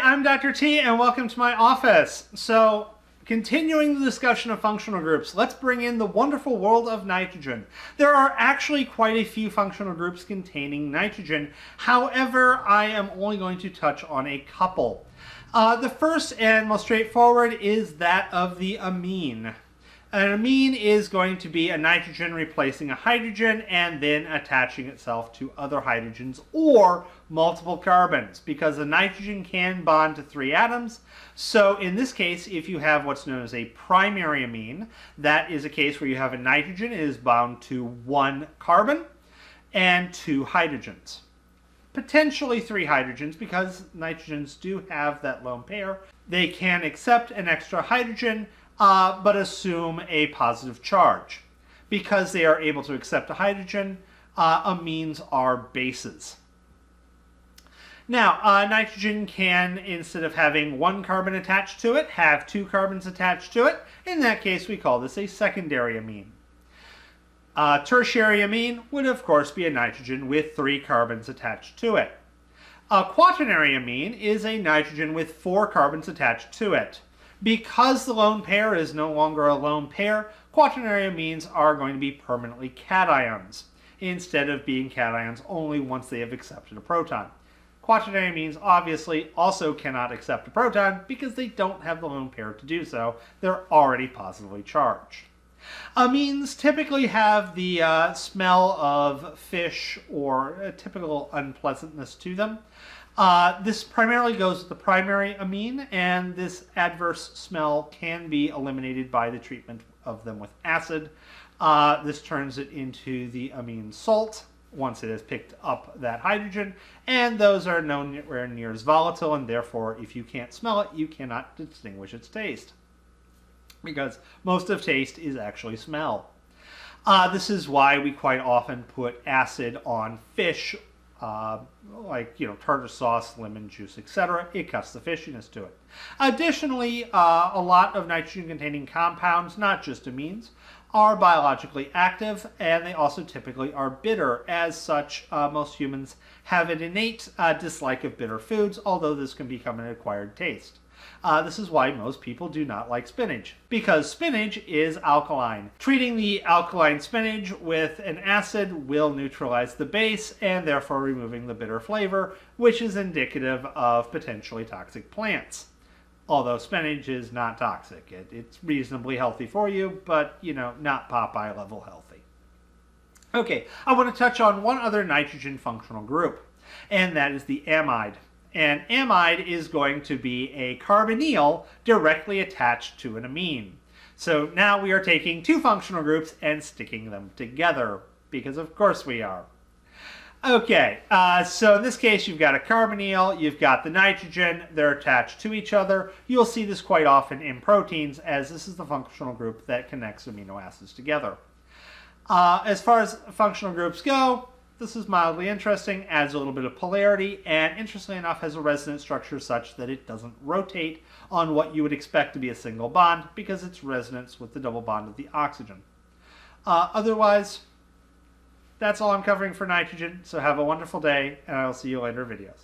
I'm Dr. T and welcome to my office. So, continuing the discussion of functional groups, let's bring in the wonderful world of nitrogen. There are actually quite a few functional groups containing nitrogen. However, I am only going to touch on a couple. The first and most straightforward is that of the amine. An amine is going to be a nitrogen replacing a hydrogen and then attaching itself to other hydrogens or multiple carbons, because a nitrogen can bond to 3 atoms. So in this case, if you have what's known as a primary amine, that is a case where you have a nitrogen, it is bound to 1 carbon and 2 hydrogens. Potentially 3 hydrogens, because nitrogens do have that lone pair. They can accept an extra hydrogen, but assume a positive charge. Because they are able to accept a hydrogen, amines are bases. Now, nitrogen can, instead of having 1 carbon attached to it, have 2 carbons attached to it. In that case, we call this a secondary amine. Tertiary amine would, of course, be a nitrogen with 3 carbons attached to it. A quaternary amine is a nitrogen with 4 carbons attached to it. Because the lone pair is no longer a lone pair, quaternary amines are going to be permanently cations, instead of being cations only once they have accepted a proton. Quaternary amines obviously also cannot accept a proton because they don't have the lone pair to do so. They're already positively charged. Amines typically have the smell of fish or a typical unpleasantness to them. This primarily goes with the primary amine, and this adverse smell can be eliminated by the treatment of them with acid. This turns it into the amine salt once it has picked up that hydrogen, and those are nowhere near as volatile, and therefore if you can't smell it, you cannot distinguish its taste, because most of taste is actually smell. This is why we quite often put acid on fish, like tartar sauce, lemon juice, etc. It cuts the fishiness to it. Additionally, a lot of nitrogen-containing compounds, not just amines, are biologically active, and they also typically are bitter. As such, most humans have an innate dislike of bitter foods, although this can become an acquired taste. This is why most people do not like spinach, because spinach is alkaline. Treating the alkaline spinach with an acid will neutralize the base and therefore removing the bitter flavor, which is indicative of potentially toxic plants. Although spinach is not toxic. It's reasonably healthy for you, but, not Popeye level healthy. Okay, I want to touch on one other nitrogen functional group, and that is the amide. And amide is going to be a carbonyl directly attached to an amine. So now we are taking 2 functional groups and sticking them together, because of course we are. Okay, so in this case you've got a carbonyl, you've got the nitrogen, they're attached to each other. You'll see this quite often in proteins, as this is the functional group that connects amino acids together. As far as functional groups go, this is mildly interesting, adds a little bit of polarity, and interestingly enough has a resonance structure such that it doesn't rotate on what you would expect to be a single bond, because it's resonance with the double bond of the oxygen. Otherwise, that's all I'm covering for nitrogen, so have a wonderful day, and I will see you later in videos.